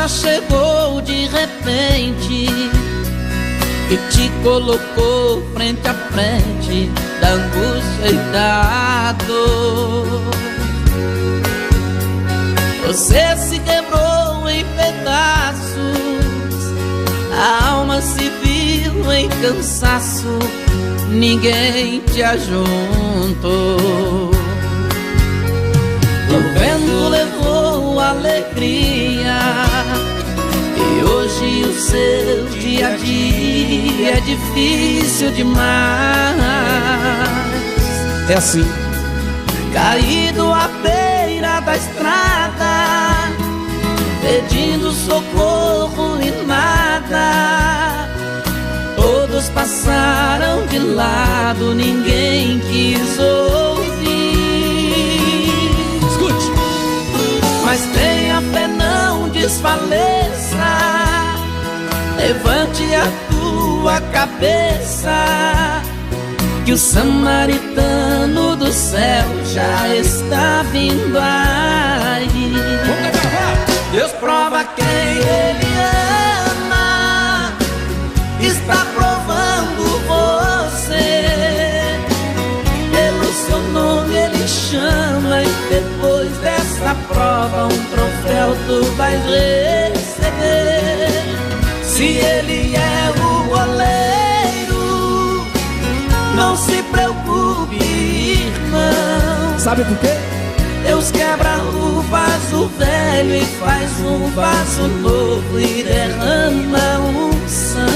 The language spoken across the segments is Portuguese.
vida chegou de repente e te colocou frente a frente da angústia e da dor. Você se quebrou em pedaços, a alma se viu em cansaço, ninguém te ajuntou. O vento levou alegria e hoje o seu dia a dia é difícil demais. É assim, caído à beira da estrada, pedindo socorro e nada. Todos passaram de lado, ninguém quis ouvir. escute. Mas tenha fé, não desfaleça, levante a tua cabeça, que o samaritano do céu já está vindo aí. Deus prova quem Ele ama, está provando você. Pelo seu nome Ele chama, e depois dessa prova um troféu tu vais receber. Se Ele é o goleiro, não se preocupe, irmão. Sabe por quê? Deus quebra o vaso velho e faz um vaso novo e derrama unção.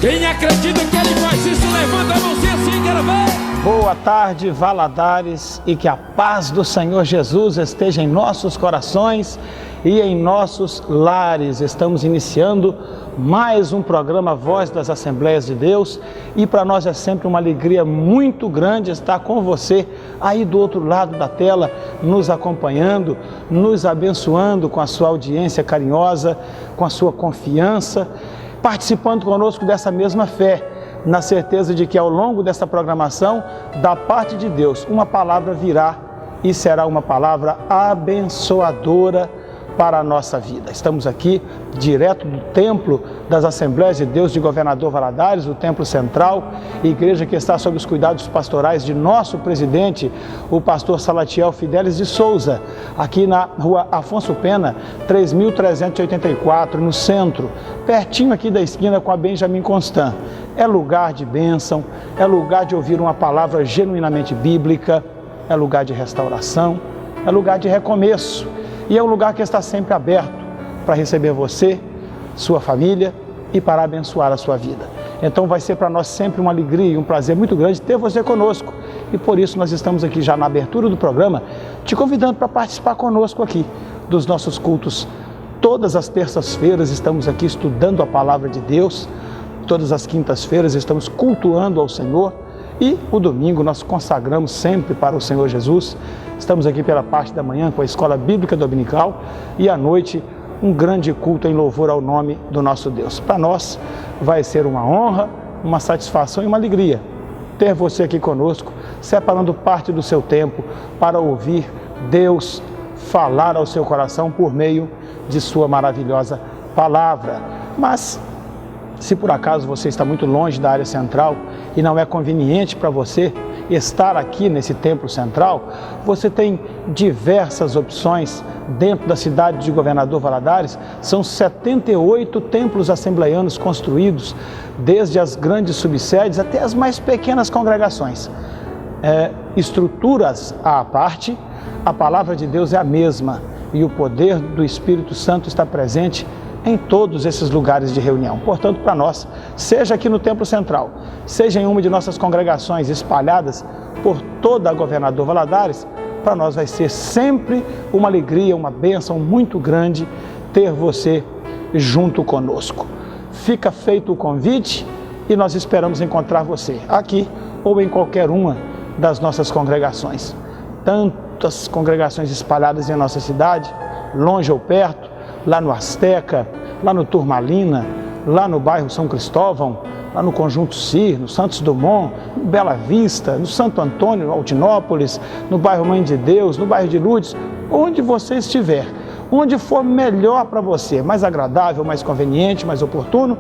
Quem acredita que Ele faz isso, levanta a mãozinha assim, quero ver. Boa tarde, Valadares, e que a paz do Senhor Jesus esteja em nossos corações e em nossos lares. Estamos iniciando mais um programa Voz das Assembleias de Deus e para nós é sempre uma alegria muito grande estar com você aí do outro lado da tela, nos acompanhando, nos abençoando com a sua audiência carinhosa, com a sua confiança, participando conosco dessa mesma fé, na certeza de que ao longo dessa programação, da parte de Deus, uma palavra virá e será uma palavra abençoadora para a nossa vida. Estamos aqui direto do Templo das Assembleias de Deus de Governador Valadares, o Templo Central, igreja que está sob os cuidados pastorais de nosso presidente, o pastor Salatiel Fidelis de Souza, aqui na rua Afonso Pena, 3.384, no centro, pertinho aqui da esquina com a Benjamin Constant. É lugar de bênção, é lugar de ouvir uma palavra genuinamente bíblica, é lugar de restauração, é lugar de recomeço. E é um lugar que está sempre aberto para receber você, sua família e para abençoar a sua vida. Então vai ser para nós sempre uma alegria e um prazer muito grande ter você conosco. E por isso nós estamos aqui já na abertura do programa, te convidando para participar conosco aqui dos nossos cultos. Todas as terças-feiras estamos aqui estudando a palavra de Deus, todas as quintas-feiras estamos cultuando ao Senhor e o domingo nós consagramos sempre para o Senhor Jesus. Estamos aqui pela parte da manhã com a Escola Bíblica Dominical e à noite um grande culto em louvor ao nome do nosso Deus. Para nós vai ser uma honra, uma satisfação e uma alegria ter você aqui conosco, separando parte do seu tempo para ouvir Deus falar ao seu coração por meio de sua maravilhosa palavra. Mas se por acaso você está muito longe da área central e não é conveniente para você estar aqui nesse templo central, você tem diversas opções dentro da cidade de Governador Valadares. São 78 templos assembleianos construídos, desde as grandes subsedes até as mais pequenas congregações. Estruturas à parte, a palavra de Deus é a mesma e o poder do Espírito Santo está presente em todos esses lugares de reunião. Portanto, para nós, seja aqui no Templo Central, seja em uma de nossas congregações espalhadas por toda a Governador Valadares, para nós vai ser sempre uma alegria, uma bênção muito grande ter você junto conosco. Fica feito o convite e nós esperamos encontrar você aqui ou em qualquer uma das nossas congregações. Tantas congregações espalhadas em nossa cidade, longe ou perto, lá no Azteca, lá no Turmalina, lá no bairro São Cristóvão, lá no Conjunto Cir, no Santos Dumont, no Bela Vista, no Santo Antônio, Altinópolis, no bairro Mãe de Deus, no bairro de Lourdes, onde você estiver. onde for melhor para você, mais agradável, mais conveniente, mais oportuno,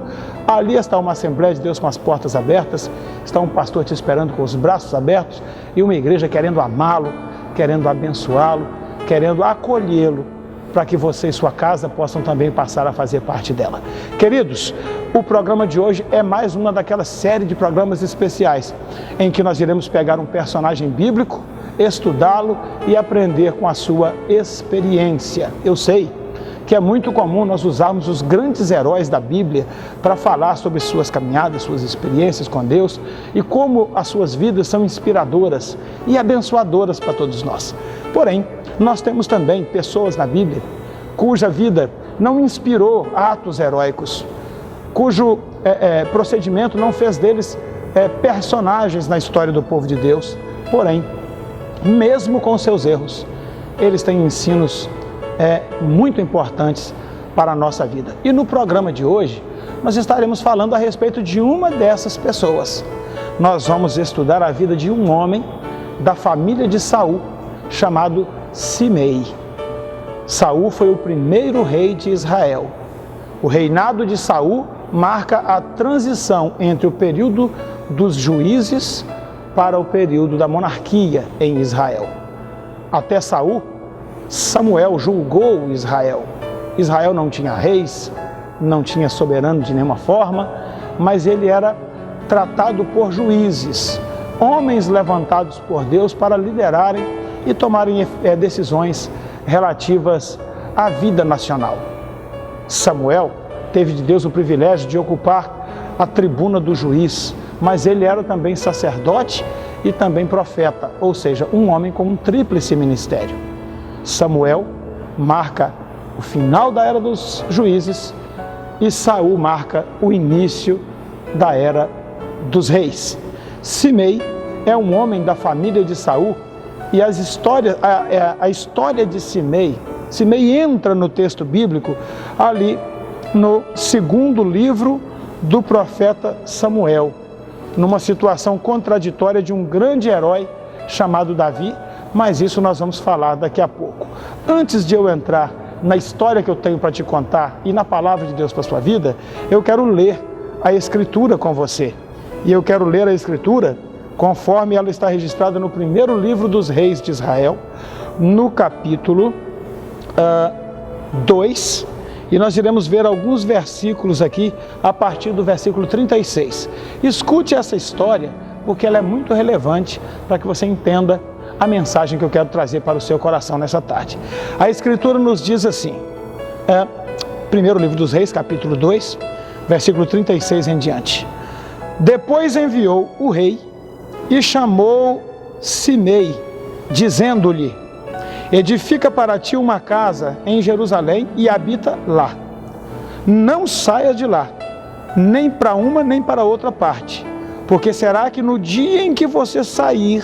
ali está uma Assembleia de Deus com as portas abertas, está um pastor te esperando com os braços abertos e uma igreja querendo amá-lo, querendo abençoá-lo, querendo acolhê-lo, para que você e sua casa possam também passar a fazer parte dela. Queridos, o programa de hoje é mais uma daquela série de programas especiais, em que nós iremos pegar um personagem bíblico, estudá-lo e aprender com a sua experiência. Eu sei que é muito comum nós usarmos os grandes heróis da Bíblia para falar sobre suas caminhadas, suas experiências com Deus e como as suas vidas são inspiradoras e abençoadoras para todos nós. Porém, nós temos também pessoas na Bíblia cuja vida não inspirou atos heróicos, cujo procedimento não fez deles personagens na história do povo de Deus. Porém, mesmo com seus erros, eles têm ensinos muito importantes para a nossa vida. E no programa de hoje, nós estaremos falando a respeito de uma dessas pessoas. Nós vamos estudar a vida de um homem da família de Saul, chamado Simei. Saul foi o primeiro rei de Israel. O reinado de Saul marca a transição entre o período dos juízes para o período da monarquia em Israel. Até Saul, Samuel julgou Israel. Israel não tinha reis, não tinha soberano de nenhuma forma, mas ele era tratado por juízes, homens levantados por Deus para liderarem e tomarem decisões relativas à vida nacional. Samuel teve de Deus o privilégio de ocupar a tribuna do juiz, mas ele era também sacerdote e também profeta, ou seja, um homem com um tríplice ministério. Samuel marca o final da era dos juízes e Saul marca o início da era dos reis. Simei é um homem da família de Saul e a história de Simei entra no texto bíblico ali no segundo livro do profeta Samuel, numa situação contraditória de um grande herói chamado Davi, mas isso nós vamos falar daqui a pouco. Antes de eu entrar na história que eu tenho para te contar e na palavra de Deus para a sua vida, eu quero ler a Escritura com você. E eu quero ler a Escritura conforme ela está registrada no primeiro livro dos reis de Israel, no capítulo 2, e nós iremos ver alguns versículos aqui a partir do versículo 36. Escute essa história, porque ela é muito relevante para que você entenda a mensagem que eu quero trazer para o seu coração nessa tarde. A Escritura nos diz assim, primeiro livro dos reis, capítulo 2, versículo 36 em diante. Depois enviou o rei e chamou Simei, dizendo-lhe: edifica para ti uma casa em Jerusalém e habita lá. Não saia de lá, nem para uma nem para outra parte, porque será que no dia em que você sair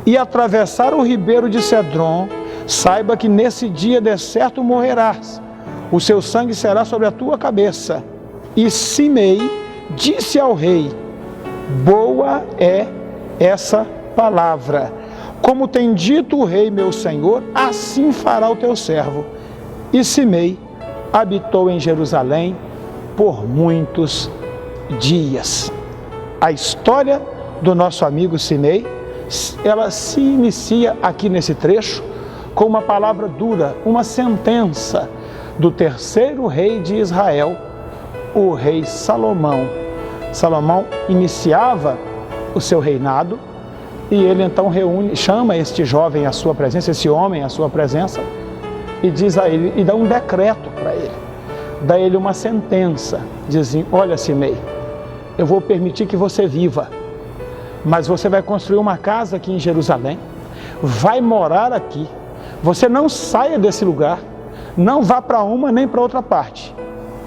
e atravessar o ribeiro de Cedron, saiba que nesse dia de certo morrerás, o seu sangue será sobre a tua cabeça. E Simei disse ao rei: boa é essa palavra. Como tem dito o rei meu senhor, assim fará o teu servo. E Simei habitou em Jerusalém por muitos dias. A história do nosso amigo Simei, ela se inicia aqui nesse trecho com uma palavra dura, uma sentença do terceiro rei de Israel, o rei Salomão. Salomão iniciava o seu reinado e ele então chama este jovem à sua presença, esse homem à sua presença, e diz a ele, e dá um decreto para ele, dá a ele uma sentença, diz assim: olha, Simei, eu vou permitir que você viva, mas você vai construir uma casa aqui em Jerusalém, vai morar aqui, você não saia desse lugar, não vá para uma nem para outra parte.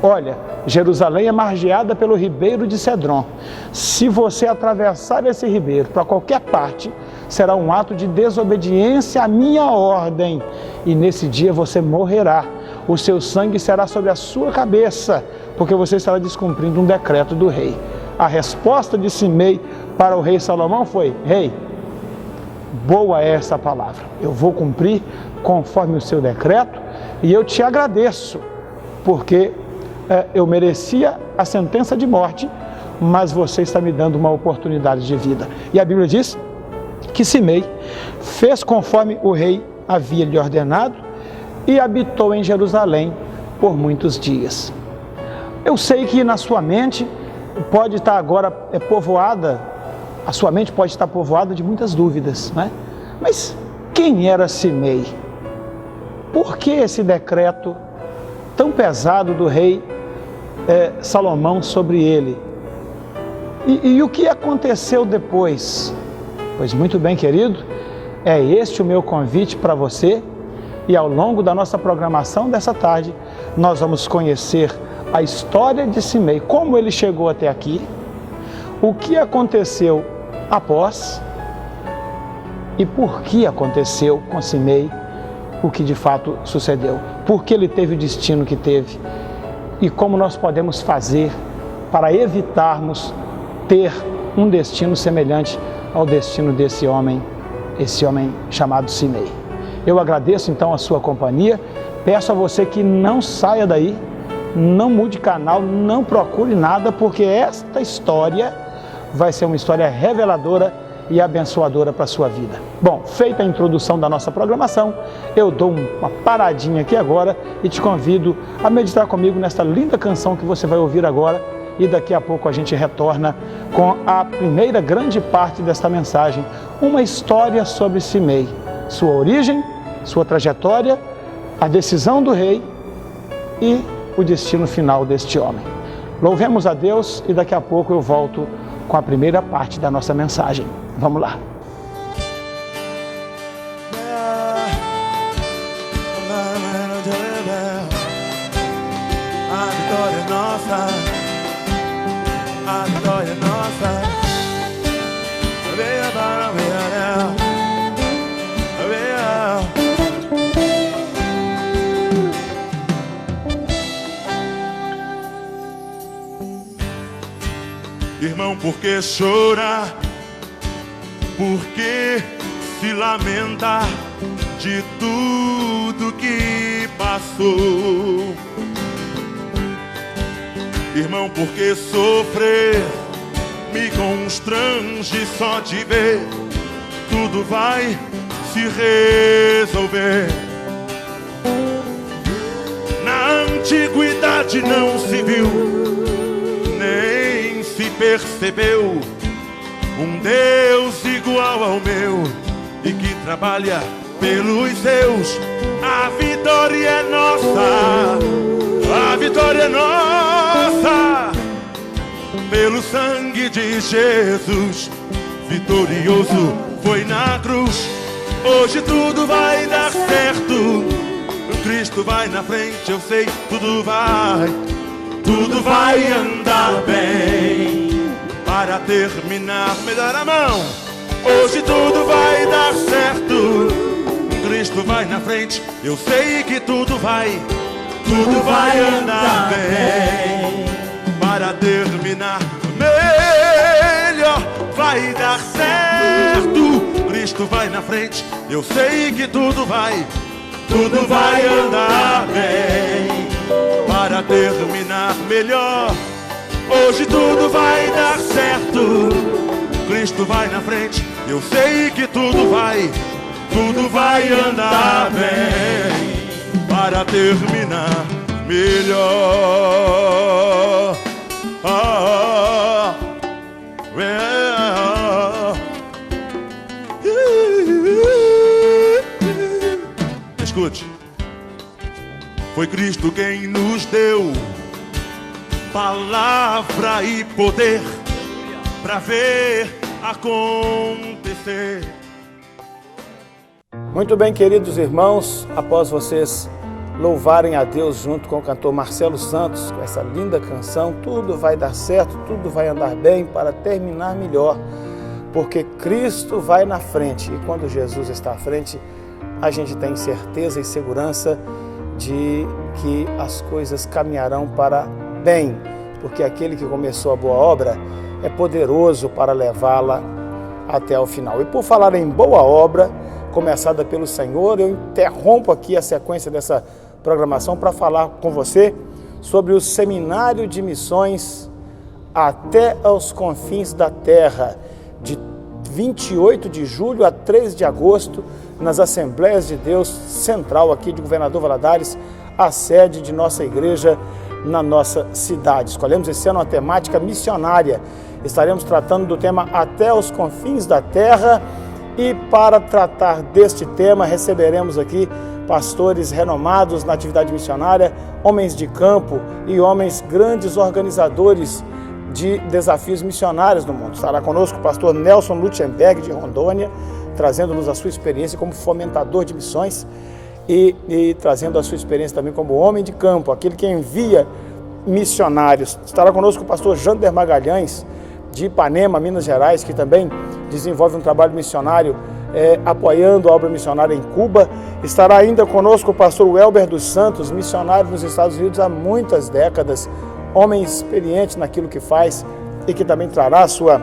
Olha, Jerusalém é margeada pelo ribeiro de Cedron. Se você atravessar esse ribeiro para qualquer parte, será um ato de desobediência à minha ordem. E nesse dia você morrerá. O seu sangue será sobre a sua cabeça, porque você estará descumprindo um decreto do rei. A resposta de Simei para o rei Salomão foi: rei, boa é essa palavra. Eu vou cumprir conforme o seu decreto e eu te agradeço, porque eu merecia a sentença de morte, mas você está me dando uma oportunidade de vida. E a Bíblia diz que Simei fez conforme o rei havia lhe ordenado e habitou em Jerusalém por muitos dias. Eu sei que na sua mente pode estar agora povoada, a sua mente pode estar povoada de muitas dúvidas, né? Mas quem era Simei? Por que esse decreto tão pesado do rei Salomão sobre ele? E o que aconteceu depois? Pois muito bem, querido, é este o meu convite para você, e ao longo da nossa programação dessa tarde, nós vamos conhecer a história de Simei, como ele chegou até aqui, o que aconteceu após e por que aconteceu com Simei o que de fato sucedeu, por que ele teve o destino que teve e como nós podemos fazer para evitarmos ter um destino semelhante ao destino desse homem, esse homem chamado Simei. Eu agradeço então a sua companhia, peço a você que não saia daí, não mude canal, não procure nada, porque esta história vai ser uma história reveladora e abençoadora para a sua vida. Bom, feita a introdução da nossa programação, eu dou uma paradinha aqui agora e te convido a meditar comigo nesta linda canção que você vai ouvir agora, e daqui a pouco a gente retorna com a primeira grande parte desta mensagem, uma história sobre Simei, sua origem, sua trajetória, a decisão do rei e o destino final deste homem. Louvemos a Deus e daqui a pouco eu volto com a primeira parte da nossa mensagem. Vamos lá. A vitória é nossa, a vitória é nossa. Irmão, por que chora? Por que se lamenta de tudo que passou? Irmão, por que sofrer? Me constrange só de ver. Tudo vai se resolver. Na antiguidade não se viu, nem se percebeu um Deus igual ao meu e que trabalha pelos seus. A vitória é nossa, a vitória é nossa, pelo sangue de Jesus. Vitorioso foi na cruz. Hoje tudo vai dar certo. Cristo vai na frente, eu sei, tudo vai andar bem. Para terminar, me dar a mão. Hoje tudo vai dar certo. Cristo vai na frente, eu sei que tudo vai andar bem. Para terminar, melhor vai dar certo. Cristo vai na frente, eu sei que tudo vai andar bem. Para terminar melhor, hoje tudo vai dar certo. Cristo vai na frente, eu sei que tudo vai andar bem. Para terminar melhor. Escute. Foi Cristo quem nos deu palavra e poder para ver acontecer. Muito bem, queridos irmãos, após vocês louvarem a Deus junto com o cantor Marcelo Santos, com essa linda canção, tudo vai dar certo, tudo vai andar bem para terminar melhor, porque Cristo vai na frente, e quando Jesus está à frente, a gente tem certeza e segurança de que as coisas caminharão para bem, porque aquele que começou a boa obra é poderoso para levá-la até o final. E por falar em boa obra, começada pelo Senhor, eu interrompo aqui a sequência dessa programação para falar com você sobre o Seminário de Missões até aos confins da terra, de 28 de julho a 3 de agosto, nas Assembleias de Deus Central aqui de Governador Valadares, a sede de nossa igreja na nossa cidade. Escolhemos esse ano uma temática missionária. Estaremos tratando do tema Até os Confins da Terra, e para tratar deste tema receberemos aqui pastores renomados na atividade missionária, homens de campo e homens grandes organizadores de desafios missionários no mundo. Estará conosco o pastor Nelson Lutzenberg, de Rondônia, trazendo-nos a sua experiência como fomentador de missões e trazendo a sua experiência também como homem de campo, aquele que envia missionários. Estará conosco o pastor Jander Magalhães, de Ipanema, Minas Gerais, que também desenvolve um trabalho missionário apoiando a obra missionária em Cuba. Estará ainda conosco o pastor Welber dos Santos, missionário nos Estados Unidos há muitas décadas, homem experiente naquilo que faz e que também trará a sua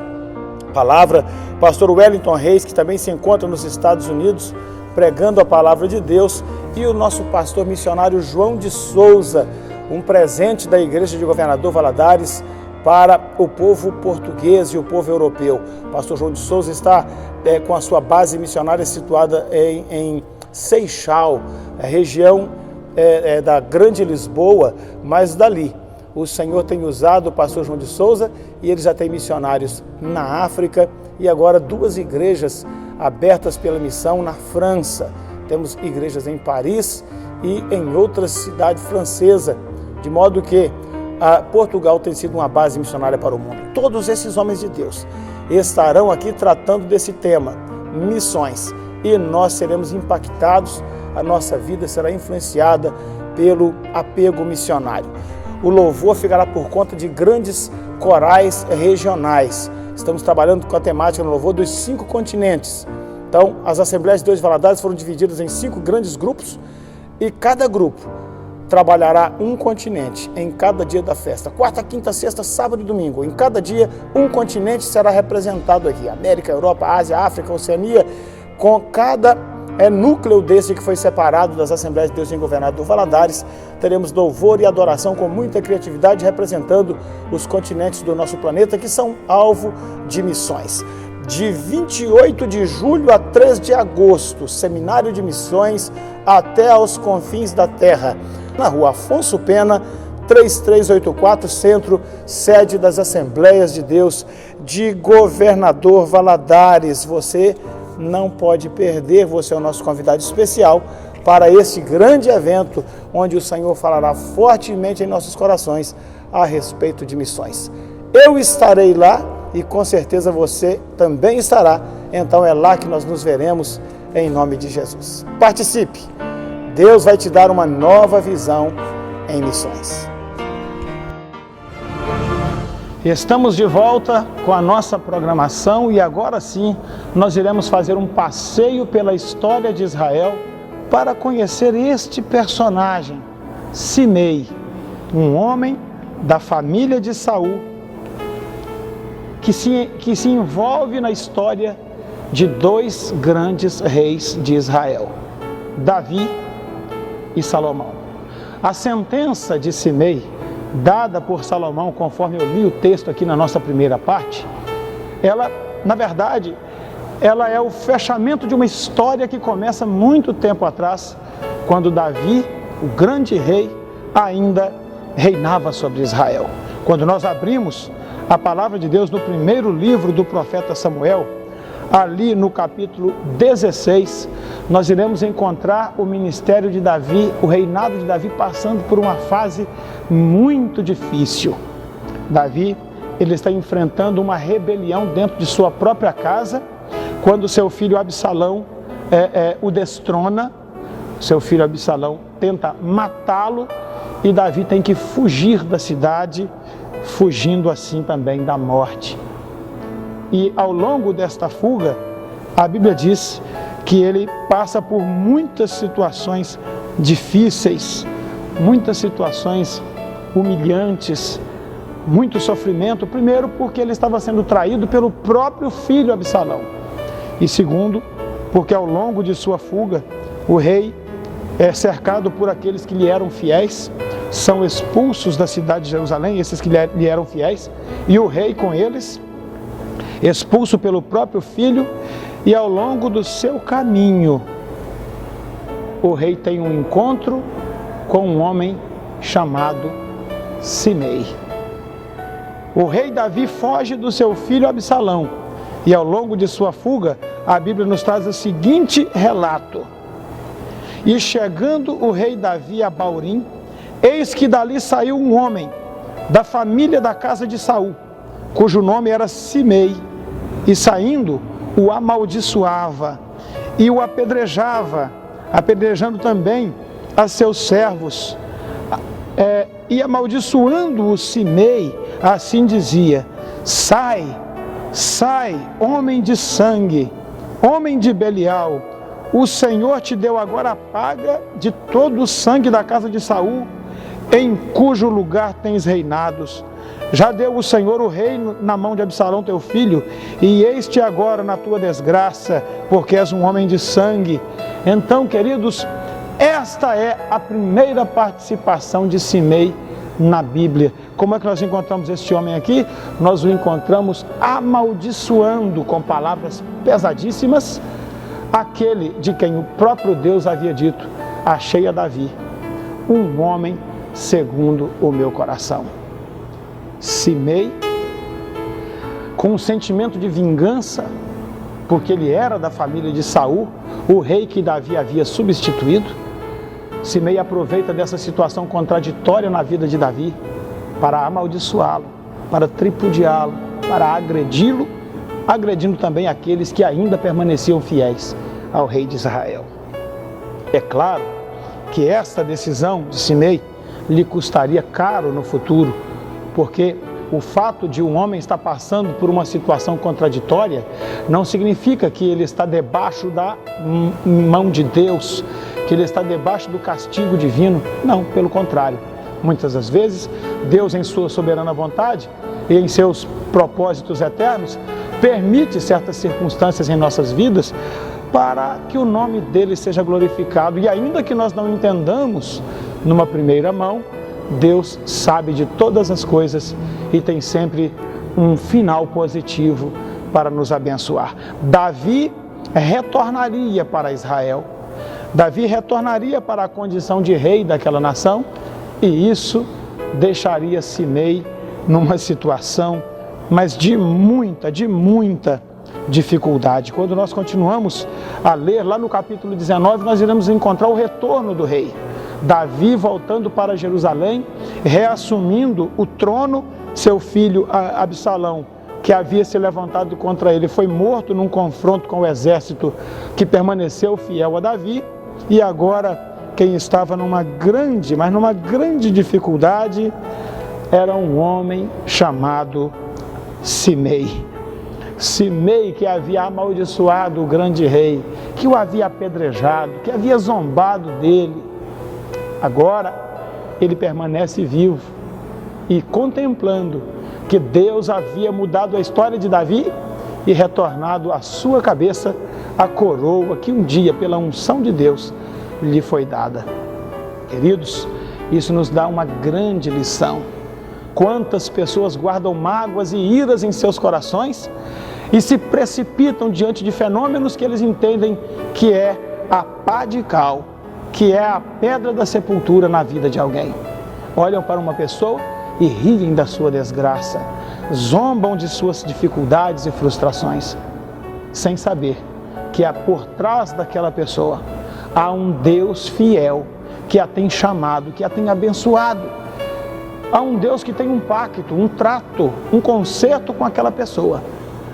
palavra. Pastor Wellington Reis, que também se encontra nos Estados Unidos, pregando a palavra de Deus. E o nosso pastor missionário João de Souza, um presente da Igreja de Governador Valadares para o povo português e o povo europeu. Pastor João de Souza está com a sua base missionária situada em Seixal, região da Grande Lisboa, mas dali o Senhor tem usado o pastor João de Souza e ele já tem missionários na África e agora 2 igrejas abertas pela missão na França. Temos igrejas em Paris e em outra cidade francesa, de modo que Portugal tem sido uma base missionária para o mundo. Todos esses homens de Deus estarão aqui tratando desse tema, missões, e nós seremos impactados, a nossa vida será influenciada pelo apego missionário. O louvor ficará por conta de grandes corais regionais. Estamos trabalhando com a temática no louvor dos 5 continentes. Então, as Assembleias de Deus de Valadares foram divididas em 5 grandes grupos e cada grupo trabalhará um continente em cada dia da festa. Quarta, quinta, sexta, sábado e domingo. Em cada dia, um continente será representado aqui. América, Europa, Ásia, África, Oceania, com cada núcleo desse que foi separado das Assembleias de Deus em Governador Valadares. Teremos louvor e adoração com muita criatividade, representando os continentes do nosso planeta, que são alvo de missões. De 28 de julho a 3 de agosto, Seminário de Missões até aos confins da terra, na rua Afonso Pena, 3384, Centro, sede das Assembleias de Deus de Governador Valadares. Você não pode perder, você é o nosso convidado especial para esse grande evento, onde o Senhor falará fortemente em nossos corações a respeito de missões. Eu estarei lá e com certeza você também estará, então é lá que nós nos veremos em nome de Jesus. Participe! Deus vai te dar uma nova visão em missões. Estamos de volta com a nossa programação e agora sim nós iremos fazer um passeio pela história de Israel para conhecer este personagem, Simei, um homem da família de Saul que se envolve na história de 2 grandes reis de Israel, Davi e Salomão. A sentença de Simei, dada por Salomão, conforme eu li o texto aqui na nossa primeira parte, ela, na verdade, ela é o fechamento de uma história que começa muito tempo atrás, quando Davi, o grande rei, ainda reinava sobre Israel. Quando nós abrimos a palavra de Deus no primeiro livro do profeta Samuel, ali no capítulo 16, nós iremos encontrar o ministério de Davi, o reinado de Davi passando por uma fase muito difícil. Davi, ele está enfrentando uma rebelião dentro de sua própria casa, quando seu filho Absalão o destrona. Seu filho Absalão tenta matá-lo e Davi tem que fugir da cidade, fugindo assim também da morte. E ao longo desta fuga, a Bíblia diz que ele passa por muitas situações difíceis, muitas situações humilhantes, muito sofrimento. Primeiro porque ele estava sendo traído pelo próprio filho Absalão. E segundo, porque ao longo de sua fuga, o rei é cercado por aqueles que lhe eram fiéis, são expulsos da cidade de Jerusalém, esses que lhe eram fiéis, e o rei com eles, expulso pelo próprio filho, e ao longo do seu caminho, o rei tem um encontro com um homem chamado Simei. O rei Davi foge do seu filho Absalão, e ao longo de sua fuga, a Bíblia nos traz o seguinte relato: e chegando o rei Davi a Baurim, eis que dali saiu um homem da família da casa de Saul, cujo nome era Simei, e saindo o amaldiçoava e o apedrejava, apedrejando também a seus servos, e amaldiçoando o Simei, assim dizia: sai, sai, homem de sangue, homem de Belial, o Senhor te deu agora a paga de todo o sangue da casa de Saul, em cujo lugar tens reinados. Já deu o Senhor o reino na mão de Absalão teu filho, e eis-te agora na tua desgraça, porque és um homem de sangue. Então, queridos, esta é a primeira participação de Simei na Bíblia. Como é que nós encontramos este homem aqui? Nós o encontramos amaldiçoando com palavras pesadíssimas aquele de quem o próprio Deus havia dito: achei a Davi um homem segundo o meu coração. Simei, com um sentimento de vingança, porque ele era da família de Saul, o rei que Davi havia substituído. Simei aproveita dessa situação contraditória na vida de Davi para amaldiçoá-lo, para tripudiá-lo, para agredi-lo, agredindo também aqueles que ainda permaneciam fiéis ao rei de Israel. É claro que esta decisão de Simei lhe custaria caro no futuro, porque o fato de um homem estar passando por uma situação contraditória não significa que ele está debaixo da mão de Deus, que ele está debaixo do castigo divino. Não, pelo contrário. Muitas das vezes, Deus, em sua soberana vontade e em seus propósitos eternos, permite certas circunstâncias em nossas vidas para que o nome dele seja glorificado. E ainda que nós não entendamos numa primeira mão, Deus sabe de todas as coisas e tem sempre um final positivo para nos abençoar. Davi retornaria para Israel. Davi retornaria para a condição de rei daquela nação, e isso deixaria Simei numa situação, mas de muita dificuldade. Quando nós continuamos a ler lá no capítulo 19, nós iremos encontrar o retorno do rei. Davi voltando para Jerusalém, reassumindo o trono. Seu filho Absalão, que havia se levantado contra ele, foi morto num confronto com o exército que permaneceu fiel a Davi. E agora quem estava numa grande dificuldade era um homem chamado Simei. Simei, que havia amaldiçoado o grande rei, que o havia apedrejado, que havia zombado dele. Agora ele permanece vivo e contemplando que Deus havia mudado a história de Davi e retornado à sua cabeça a coroa que um dia, pela unção de Deus, lhe foi dada. Queridos, isso nos dá uma grande lição. Quantas pessoas guardam mágoas e iras em seus corações e se precipitam diante de fenômenos que eles entendem que é a pá de cal, que é a pedra da sepultura na vida de alguém. Olham para uma pessoa e riem da sua desgraça, zombam de suas dificuldades e frustrações, sem saber que por trás daquela pessoa há um Deus fiel que a tem chamado, que a tem abençoado. Há um Deus que tem um pacto, um trato, um concerto com aquela pessoa.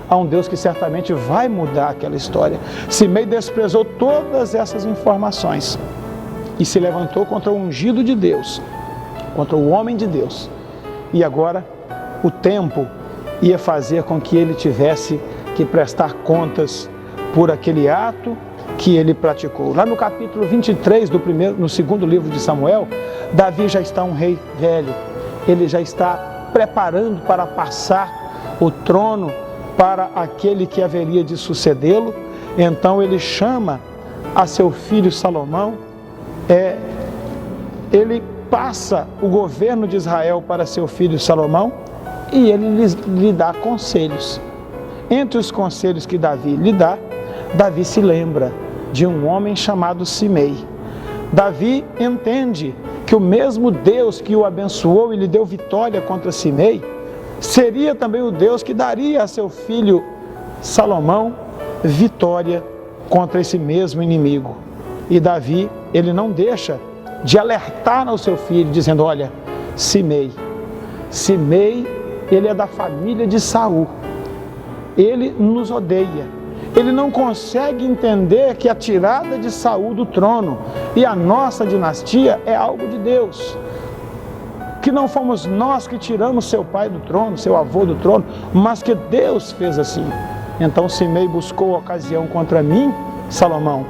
Há um Deus que certamente vai mudar aquela história. Simei desprezou todas essas informações e se levantou contra o ungido de Deus, contra o homem de Deus. E agora o tempo ia fazer com que ele tivesse que prestar contas por aquele ato que ele praticou. Lá no capítulo 23 no segundo livro de Samuel, Davi já está um rei velho. Ele já está preparando para passar o trono para aquele que haveria de sucedê-lo. Então ele chama a seu filho Salomão, ele passa o governo de Israel para seu filho Salomão e ele lhe dá conselhos. Entre os conselhos que Davi lhe dá, Davi se lembra de um homem chamado Simei. Davi entende que o mesmo Deus que o abençoou e lhe deu vitória contra Simei, seria também o Deus que daria a seu filho Salomão vitória contra esse mesmo inimigo. E Davi, ele não deixa de alertar ao seu filho, dizendo: olha, Simei, ele é da família de Saul, ele nos odeia, ele não consegue entender que a tirada de Saul do trono e a nossa dinastia é algo de Deus, que não fomos nós que tiramos seu pai do trono, seu avô do trono, mas que Deus fez assim. Então Simei buscou ocasião contra mim, Salomão,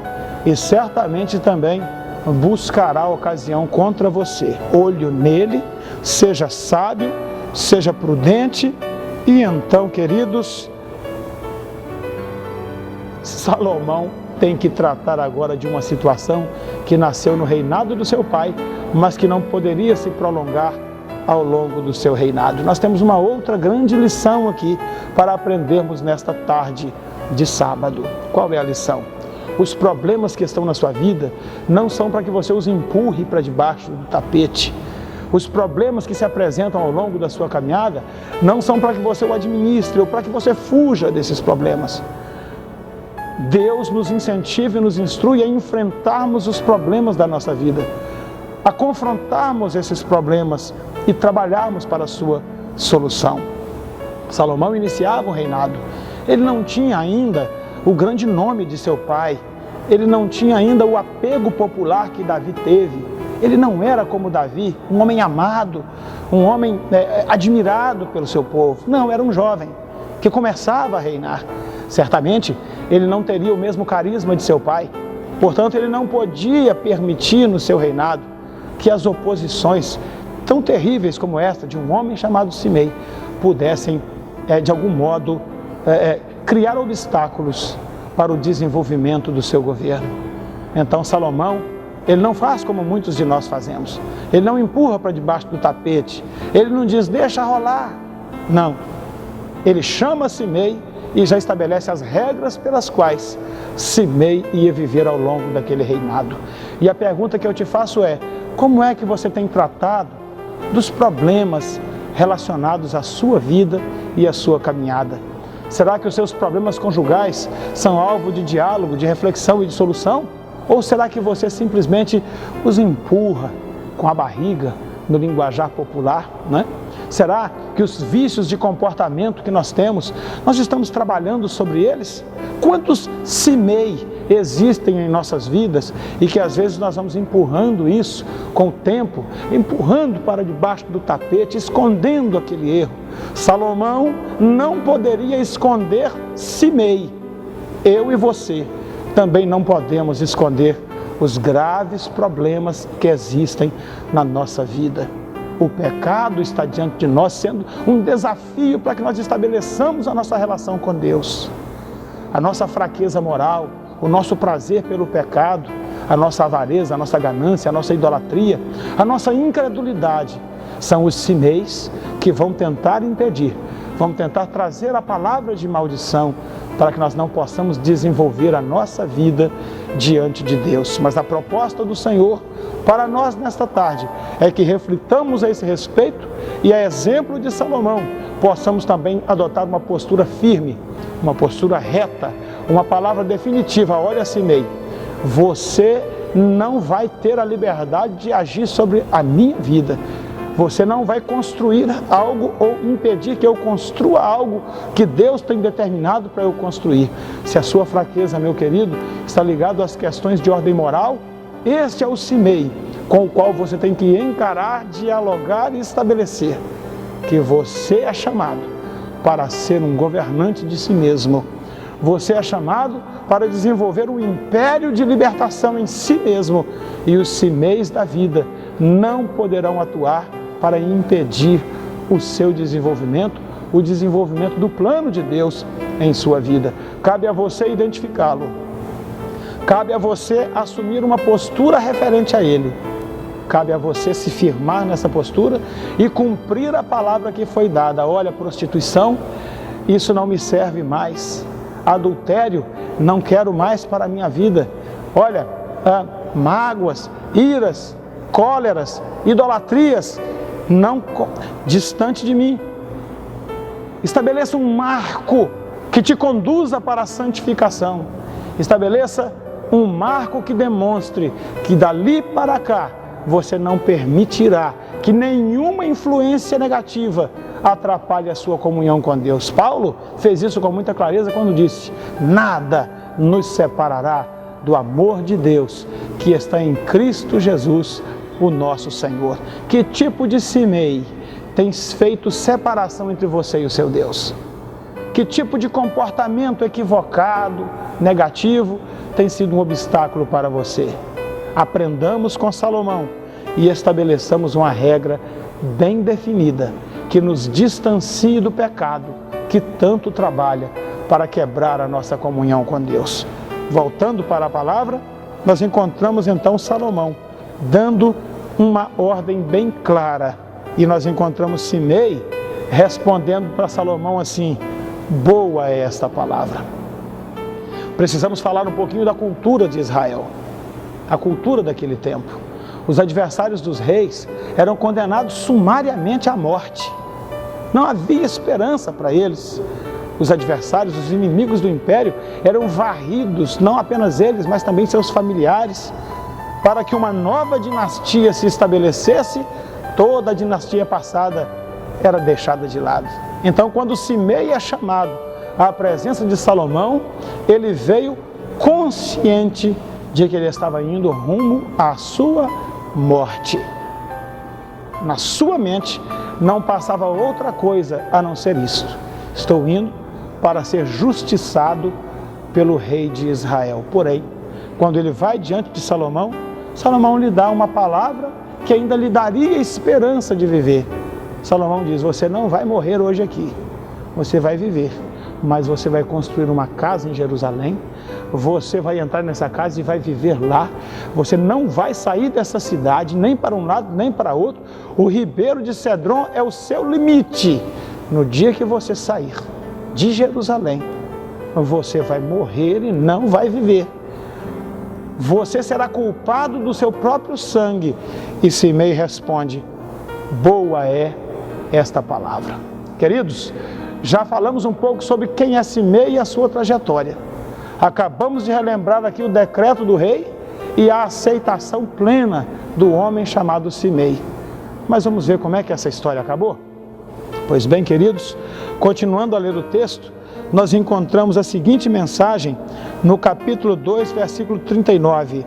e certamente também buscará ocasião contra você. Olho nele, seja sábio, seja prudente. E então, queridos, Salomão tem que tratar agora de uma situação que nasceu no reinado do seu pai, mas que não poderia se prolongar ao longo do seu reinado. Nós temos uma outra grande lição aqui para aprendermos nesta tarde de sábado. Qual é a lição? Os problemas que estão na sua vida não são para que você os empurre para debaixo do tapete. Os problemas que se apresentam ao longo da sua caminhada não são para que você o administre ou para que você fuja desses problemas. Deus nos incentiva e nos instrui a enfrentarmos os problemas da nossa vida, a confrontarmos esses problemas e trabalharmos para a sua solução. Salomão iniciava o reinado. Ele não tinha ainda o grande nome de seu pai. Ele não tinha ainda o apego popular que Davi teve. Ele não era como Davi, um homem amado, um homem admirado pelo seu povo. Não, era um jovem que começava a reinar. Certamente, ele não teria o mesmo carisma de seu pai. Portanto, ele não podia permitir no seu reinado que as oposições tão terríveis como esta de um homem chamado Simei pudessem, de algum modo, criar obstáculos para o desenvolvimento do seu governo. Então Salomão, ele não faz como muitos de nós fazemos. Ele não empurra para debaixo do tapete. Ele não diz, deixa rolar. Não. Ele chama Simei e já estabelece as regras pelas quais Simei ia viver ao longo daquele reinado. E a pergunta que eu te faço é, como é que você tem tratado dos problemas relacionados à sua vida e à sua caminhada? Será que os seus problemas conjugais são alvo de diálogo, de reflexão e de solução? Ou será que você simplesmente os empurra com a barriga, no linguajar popular, né? Será que os vícios de comportamento que nós temos, nós estamos trabalhando sobre eles? Quantos Simei existem em nossas vidas e que às vezes nós vamos empurrando isso com o tempo, empurrando para debaixo do tapete, escondendo aquele erro. Salomão não poderia esconder Simei. Eu e você também não podemos esconder os graves problemas que existem na nossa vida. O pecado está diante de nós sendo um desafio para que nós estabeleçamos a nossa relação com Deus. A nossa fraqueza moral, o nosso prazer pelo pecado, a nossa avareza, a nossa ganância, a nossa idolatria, a nossa incredulidade, são os Simeis que vão tentar impedir, vão tentar trazer a palavra de maldição para que nós não possamos desenvolver a nossa vida diante de Deus. Mas a proposta do Senhor para nós nesta tarde é que reflitamos a esse respeito e, a exemplo de Salomão, possamos também adotar uma postura firme, uma postura reta, uma palavra definitiva. Olha, Simei, você não vai ter a liberdade de agir sobre a minha vida. Você não vai construir algo ou impedir que eu construa algo que Deus tem determinado para eu construir. Se a sua fraqueza, meu querido, está ligado às questões de ordem moral, este é o Simei com o qual você tem que encarar, dialogar e estabelecer que você é chamado para ser um governante de si mesmo. Você é chamado para desenvolver um império de libertação em si mesmo, e os Simeis da vida não poderão atuar para impedir o seu desenvolvimento, o desenvolvimento do plano de Deus em sua vida. Cabe a você identificá-lo. Cabe a você assumir uma postura referente a Ele. Cabe a você se firmar nessa postura e cumprir a palavra que foi dada. Olha, prostituição, isso não me serve mais. Adultério, não quero mais para a minha vida. Olha, mágoas, iras, cóleras, idolatrias, não distante de mim. Estabeleça um marco que te conduza para a santificação. Estabeleça um marco que demonstre que dali para cá você não permitirá que nenhuma influência negativa atrapalhe a sua comunhão com Deus. Paulo fez isso com muita clareza quando disse: nada nos separará do amor de Deus que está em Cristo Jesus, o nosso Senhor. Que tipo de Simei tem feito separação entre você e o seu Deus? Que tipo de comportamento equivocado, negativo, tem sido um obstáculo para você? Aprendamos com Salomão e estabeleçamos uma regra bem definida que nos distancie do pecado que tanto trabalha para quebrar a nossa comunhão com Deus. Voltando para a palavra, nós encontramos então Salomão dando uma ordem bem clara, e nós encontramos Simei respondendo para Salomão assim: boa é esta palavra. Precisamos falar um pouquinho da cultura de Israel, a cultura daquele tempo. Os adversários dos reis eram condenados sumariamente à morte. Não havia esperança para eles. Os adversários, os inimigos do império, eram varridos, não apenas eles, mas também seus familiares. Para que uma nova dinastia se estabelecesse, toda a dinastia passada era deixada de lado. Então, quando Simei é chamado à presença de Salomão, ele veio consciente de que ele estava indo rumo à sua morte. Na sua mente não passava outra coisa a não ser isto: estou indo para ser justiçado pelo rei de Israel. Porém, quando ele vai diante de Salomão, Salomão lhe dá uma palavra que ainda lhe daria esperança de viver. Salomão diz: você não vai morrer hoje aqui, você vai viver, mas você vai construir uma casa em Jerusalém, você vai entrar nessa casa e vai viver lá, você não vai sair dessa cidade, nem para um lado, nem para outro. O ribeiro de Cedron é o seu limite. No dia que você sair de Jerusalém, você vai morrer e não vai viver. Você será culpado do seu próprio sangue. E Simei responde: boa é esta palavra. Queridos, já falamos um pouco sobre quem é Simei e a sua trajetória. Acabamos de relembrar aqui o decreto do rei e a aceitação plena do homem chamado Simei. Mas vamos ver como é que essa história acabou? Pois bem, queridos, continuando a ler o texto, nós encontramos a seguinte mensagem no capítulo 2, versículo 39.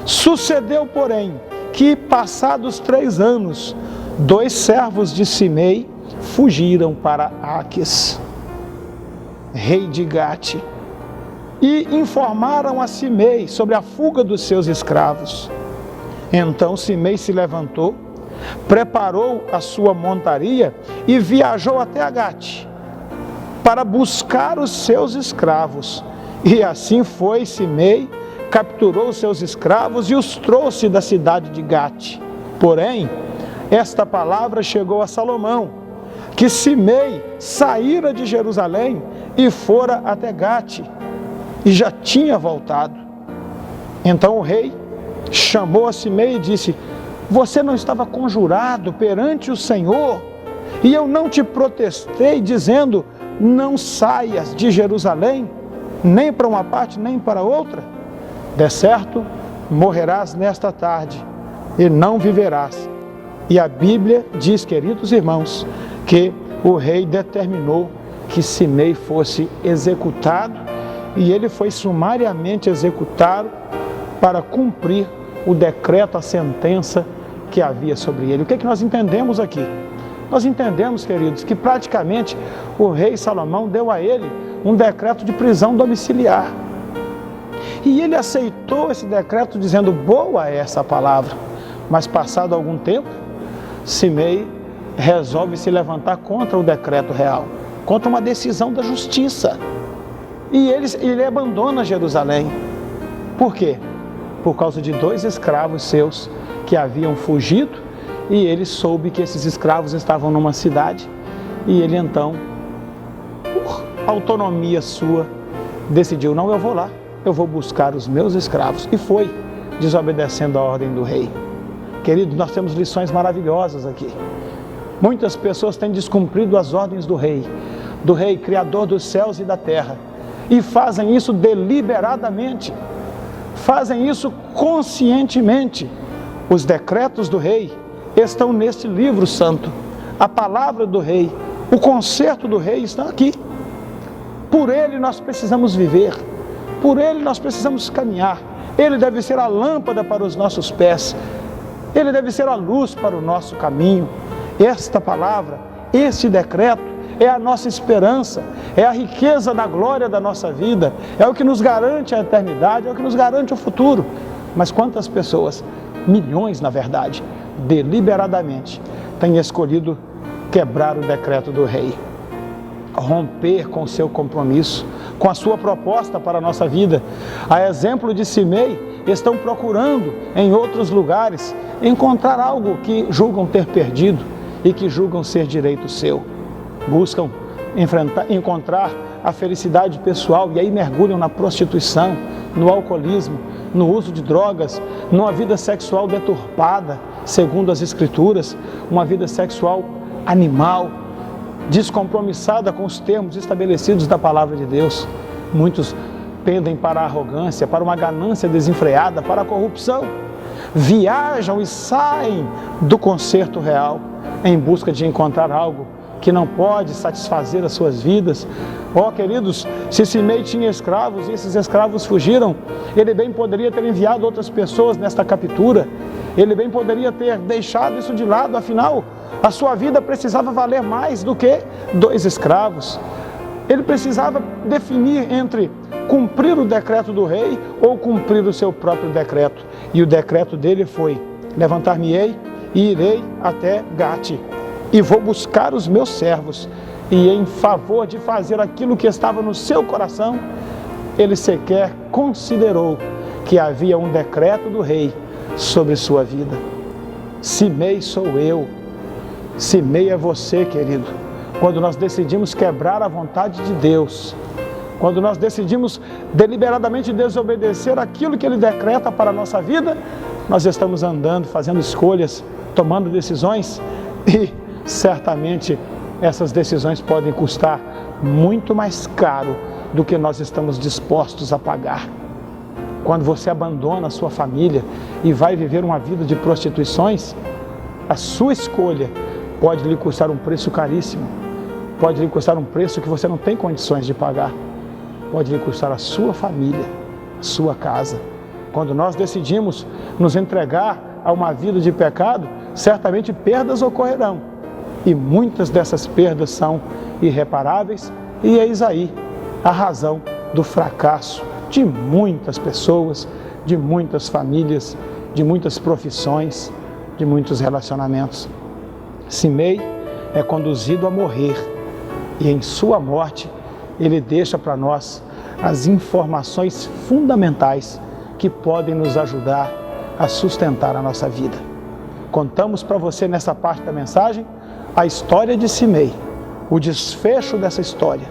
Sucedeu, porém, que passados 3 anos, 2 servos de Simei fugiram para Aques, rei de Gate, e informaram a Simei sobre a fuga dos seus escravos. Então Simei se levantou, preparou a sua montaria e viajou até a Gate para buscar os seus escravos. E assim foi Simei, capturou os seus escravos e os trouxe da cidade de Gate. Porém, esta palavra chegou a Salomão, que Simei saíra de Jerusalém e fora até Gate, e já tinha voltado. Então o rei chamou a Simei e disse: você não estava conjurado perante o Senhor, e eu não te protestei, dizendo: não saias de Jerusalém, nem para uma parte, nem para outra? De certo, morrerás nesta tarde, e não viverás. E a Bíblia diz, queridos irmãos, que o rei determinou que Simei fosse executado, e ele foi sumariamente executado para cumprir o decreto, a sentença que havia sobre ele. O que é que nós entendemos aqui? Nós entendemos, queridos, que praticamente o rei Salomão deu a ele um decreto de prisão domiciliar. E ele aceitou esse decreto dizendo: boa é essa palavra. Mas passado algum tempo, Simei resolve se levantar contra o decreto real, contra uma decisão da justiça. E ele abandona Jerusalém. Por quê? Por causa de 2 escravos seus que haviam fugido, e ele soube que esses escravos estavam numa cidade, e ele então, por autonomia sua, decidiu: não, eu vou lá, eu vou buscar os meus escravos. E foi, desobedecendo a ordem do rei. Querido, nós temos lições maravilhosas aqui. Muitas pessoas têm descumprido as ordens do rei, criador dos céus e da terra, e fazem isso deliberadamente, fazem isso conscientemente. Os decretos do rei estão neste livro santo, a palavra do rei, o conserto do rei está aqui. Por ele nós precisamos viver, por ele nós precisamos caminhar. Ele deve ser a lâmpada para os nossos pés, ele deve ser a luz para o nosso caminho. Esta palavra, este decreto é a nossa esperança, é a riqueza da glória da nossa vida, é o que nos garante a eternidade, é o que nos garante o futuro. Mas quantas pessoas, milhões na verdade, deliberadamente têm escolhido quebrar o decreto do rei, romper com o seu compromisso, com a sua proposta para a nossa vida. A exemplo de Simei, estão procurando em outros lugares encontrar algo que julgam ter perdido e que julgam ser direito seu. Buscam encontrar a felicidade pessoal e aí mergulham na prostituição, no alcoolismo, no uso de drogas, numa vida sexual deturpada, segundo as Escrituras, uma vida sexual animal, descompromissada com os termos estabelecidos da palavra de Deus. Muitos pendem para a arrogância, para uma ganância desenfreada, para a corrupção. Viajam e saem do concerto real em busca de encontrar algo que não pode satisfazer as suas vidas. Ó, queridos, se Simei tinha escravos e esses escravos fugiram, ele bem poderia ter enviado outras pessoas nesta captura, ele bem poderia ter deixado isso de lado, afinal, a sua vida precisava valer mais do que 2 escravos. Ele precisava definir entre cumprir o decreto do rei ou cumprir o seu próprio decreto. E o decreto dele foi: levantar-me-ei e irei até Gate, e vou buscar os meus servos. E em favor de fazer aquilo que estava no seu coração, ele sequer considerou que havia um decreto do rei sobre sua vida. Simei sou eu, Simei é você, querido. Quando nós decidimos quebrar a vontade de Deus, quando nós decidimos deliberadamente desobedecer aquilo que Ele decreta para a nossa vida, nós estamos andando, fazendo escolhas, tomando decisões, e certamente essas decisões podem custar muito mais caro do que nós estamos dispostos a pagar. Quando você abandona a sua família e vai viver uma vida de prostituições, a sua escolha pode lhe custar um preço caríssimo, pode lhe custar um preço que você não tem condições de pagar, pode lhe custar a sua família, a sua casa. Quando nós decidimos nos entregar a uma vida de pecado, certamente perdas ocorrerão, e muitas dessas perdas são irreparáveis, e eis aí a razão do fracasso de muitas pessoas, de muitas famílias, de muitas profissões, de muitos relacionamentos. Simei é conduzido a morrer, e em sua morte ele deixa para nós as informações fundamentais que podem nos ajudar a sustentar a nossa vida. Contamos para você nessa parte da mensagem a história de Simei, o desfecho dessa história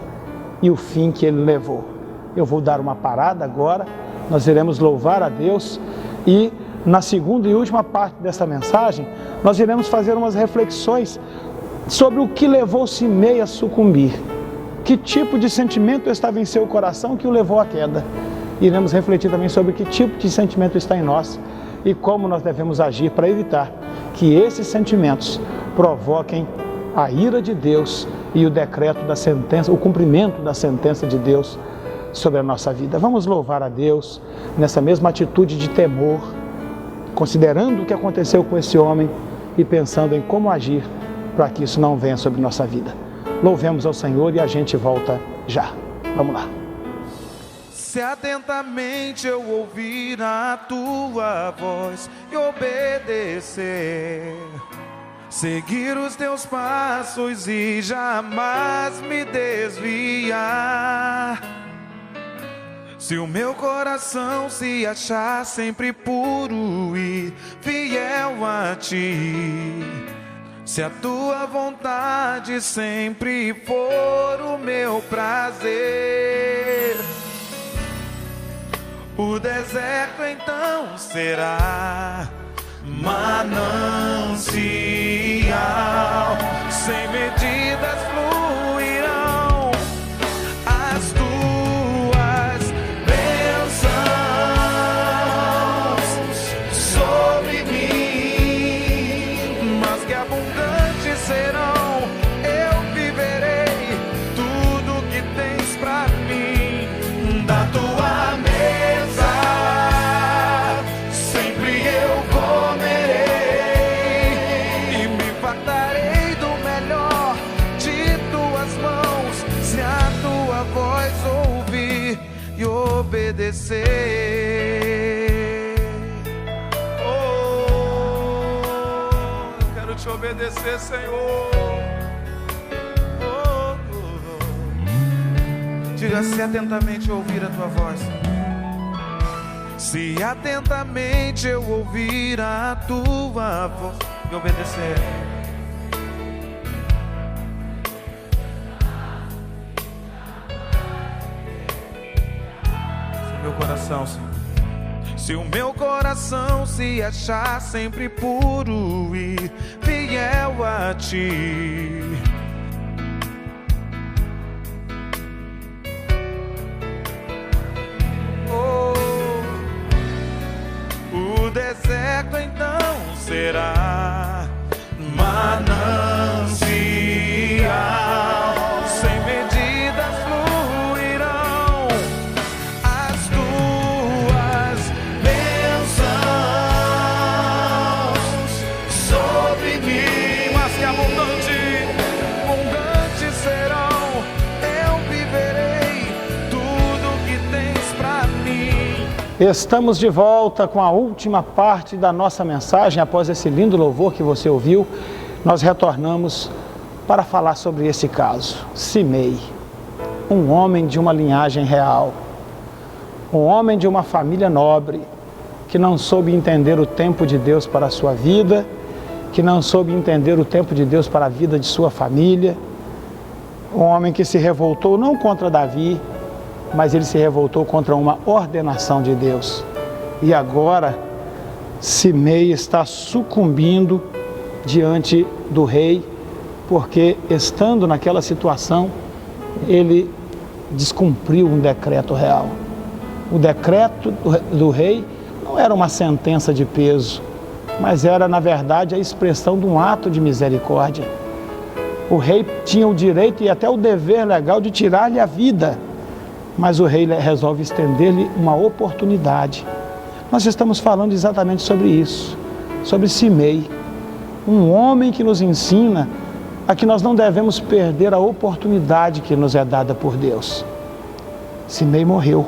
e o fim que ele levou. Eu vou dar uma parada agora, nós iremos louvar a Deus, e na segunda e última parte dessa mensagem nós iremos fazer umas reflexões sobre o que levou Simei a sucumbir. Que tipo de sentimento estava em seu coração que o levou à queda? Iremos refletir também sobre que tipo de sentimento está em nós e como nós devemos agir para evitar que esses sentimentos provoquem a ira de Deus e o decreto da sentença, o cumprimento da sentença de Deus sobre a nossa vida. Vamos louvar a Deus nessa mesma atitude de temor, considerando o que aconteceu com esse homem e pensando em como agir para que isso não venha sobre nossa vida. Louvemos ao Senhor e a gente volta já. Vamos lá. Se atentamente eu ouvir a tua voz e obedecer, seguir os teus passos e jamais me desviar, Se o meu coração se achar sempre puro e fiel a ti, se a tua vontade sempre for o meu prazer, o deserto então será manancial, sem medidas fluirão as tuas bênçãos sobre mim, mas que abundantes serão, eu viverei tudo que tens pra mim. Da tua mesa sempre eu comerei e me fartarei do melhor de tuas mãos, se a tua voz ouvir e obedecer. Oh, eu quero te obedecer, Senhor. Oh, oh. Diga-se atentamente ouvir a tua voz. Se atentamente eu ouvir a tua voz e obedecer, se o meu coração, se o meu coração se achar sempre puro e fiel a ti, o deserto então será manancial, sem medidas fluirão as tuas bênçãos sobre mim, mas que abundantes serão, eu viverei tudo que tens pra mim. Estamos de volta com a última parte da nossa mensagem. Após esse lindo louvor que você ouviu, nós retornamos para falar sobre esse caso. Simei, um homem de uma linhagem real, um homem de uma família nobre, que não soube entender o tempo de Deus para a sua vida, que não soube entender o tempo de Deus para a vida de sua família, um homem que se revoltou não contra Davi, mas ele se revoltou contra uma ordenação de Deus. E agora, Simei está sucumbindo diante do rei, porque estando naquela situação, ele descumpriu um decreto real. O decreto do rei não era uma sentença de peso, mas era, na verdade, a expressão de um ato de misericórdia. O rei tinha o direito e até o dever legal de tirar-lhe a vida, mas o rei resolve estender-lhe uma oportunidade. Nós estamos falando exatamente sobre isso, sobre Simei, um homem que nos ensina a que nós não devemos perder a oportunidade que nos é dada por Deus. Simei morreu.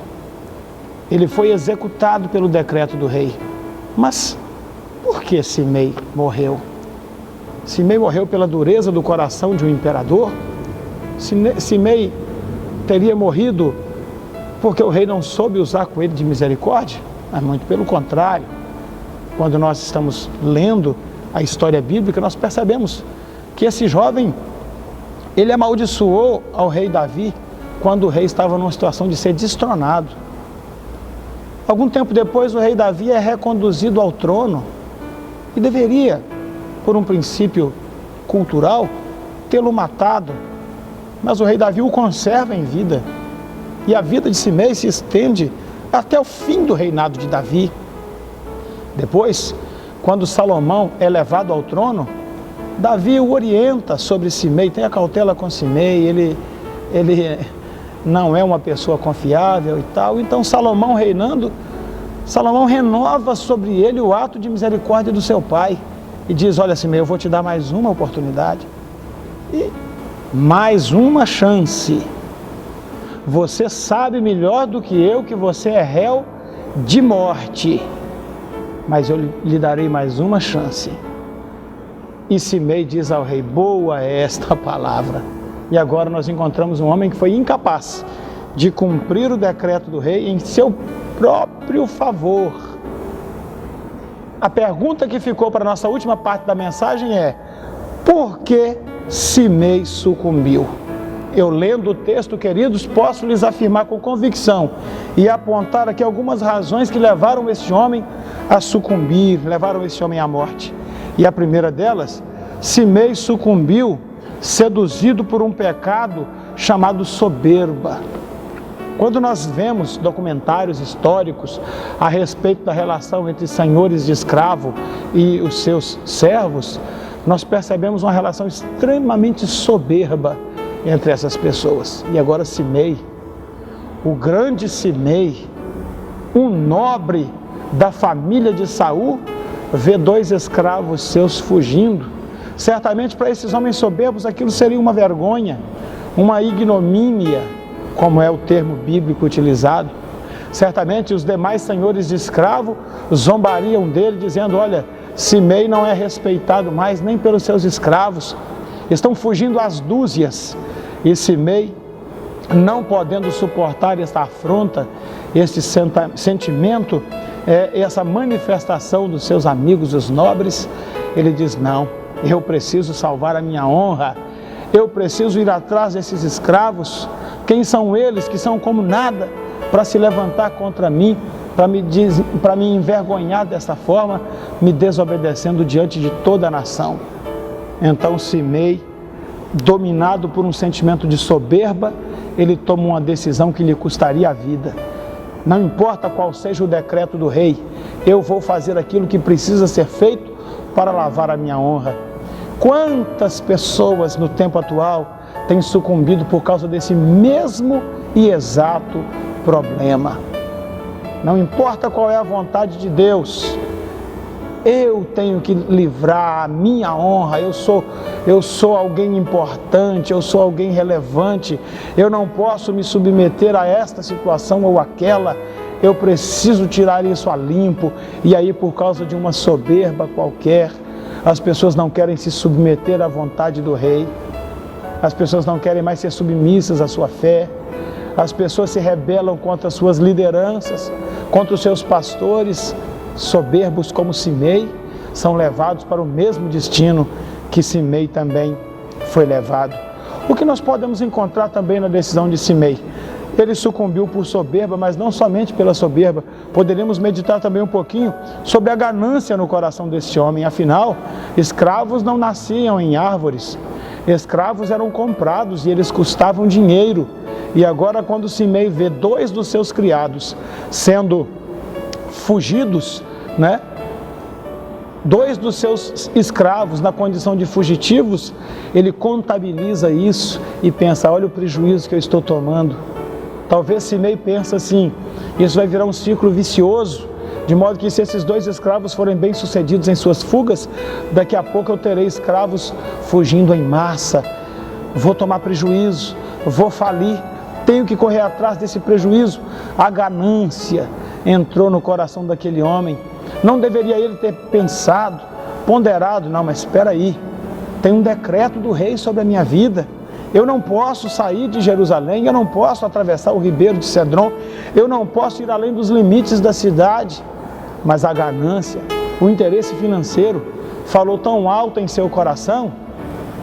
Ele foi executado pelo decreto do rei. Mas por que Simei morreu? Simei morreu pela dureza do coração de um imperador? Simei teria morrido porque o rei não soube usar com ele de misericórdia? Mas muito pelo contrário. Quando nós estamos lendo a história bíblica, nós percebemos que esse jovem, ele amaldiçoou ao rei Davi quando o rei estava numa situação de ser destronado. Algum tempo depois, o rei Davi é reconduzido ao trono e deveria, por um princípio cultural, tê-lo matado. Mas o rei Davi o conserva em vida. E a vida de Simei se estende até o fim do reinado de Davi. Depois, quando Salomão é levado ao trono, Davi o orienta sobre Simei, tenha cautela com Simei, ele não é uma pessoa confiável e tal. Então Salomão reinando, Salomão renova sobre ele o ato de misericórdia do seu pai e diz: olha Simei, eu vou te dar mais uma oportunidade e mais uma chance. Você sabe melhor do que eu que você é réu de morte, mas eu lhe darei mais uma chance. E Simei diz ao rei: boa é esta palavra. E agora nós encontramos um homem que foi incapaz de cumprir o decreto do rei em seu próprio favor. A pergunta que ficou para a nossa última parte da mensagem é: por que Simei sucumbiu? Eu, lendo o texto, queridos, posso lhes afirmar com convicção e apontar aqui algumas razões que levaram esse homem a sucumbir, levaram esse homem à morte. E a primeira delas, Simei sucumbiu seduzido por um pecado chamado soberba. Quando nós vemos documentários históricos a respeito da relação entre senhores de escravo e os seus servos, nós percebemos uma relação extremamente soberba entre essas pessoas. E agora Simei, o grande Simei, um nobre da família de Saul, vê 2 escravos seus fugindo. Certamente para esses homens soberbos aquilo seria uma vergonha, uma ignomínia, como é o termo bíblico utilizado. Certamente os demais senhores de escravo zombariam dele, dizendo: olha, Simei não é respeitado mais nem pelos seus escravos, estão fugindo às dúzias. E Simei, não podendo suportar esta afronta, este sentimento, essa manifestação dos seus amigos, os nobres, ele diz: não, eu preciso salvar a minha honra, eu preciso ir atrás desses escravos. Quem são eles que são como nada para se levantar contra mim, para me envergonhar dessa forma, me desobedecendo diante de toda a nação? Então Simei, dominado por um sentimento de soberba, ele toma uma decisão que lhe custaria a vida. Não importa qual seja o decreto do rei, eu vou fazer aquilo que precisa ser feito para lavar a minha honra. Quantas pessoas no tempo atual têm sucumbido por causa desse mesmo e exato problema? Não importa qual é a vontade de Deus, eu tenho que livrar a minha honra, eu sou alguém importante, eu sou alguém relevante, eu não posso me submeter a esta situação ou aquela, eu preciso tirar isso a limpo. E aí, por causa de uma soberba qualquer, as pessoas não querem se submeter à vontade do rei, as pessoas não querem mais ser submissas à sua fé, as pessoas se rebelam contra as suas lideranças, contra os seus pastores. Soberbos como Simei são levados para o mesmo destino que Simei também foi levado. O que nós podemos encontrar também na decisão de Simei? Ele sucumbiu por soberba, mas não somente pela soberba. Poderíamos meditar também um pouquinho sobre a ganância no coração desse homem. Afinal, escravos não nasciam em árvores, escravos eram comprados e eles custavam dinheiro. E agora, quando Simei vê 2 dos seus criados sendo fugidos, 2 dos seus escravos na condição de fugitivos, ele contabiliza isso e pensa: olha o prejuízo que eu estou tomando. Talvez Simei pense assim: isso vai virar um ciclo vicioso, de modo que se esses 2 escravos forem bem sucedidos em suas fugas, daqui a pouco eu terei escravos fugindo em massa, vou tomar prejuízo, vou falir, tenho que correr atrás desse prejuízo. A ganância entrou no coração daquele homem. Não deveria ele ter pensado, ponderado: não, mas espera aí, tem um decreto do rei sobre a minha vida, eu não posso sair de Jerusalém, eu não posso atravessar o ribeiro de Cedron, eu não posso ir além dos limites da cidade. Mas a ganância, o interesse financeiro falou tão alto em seu coração,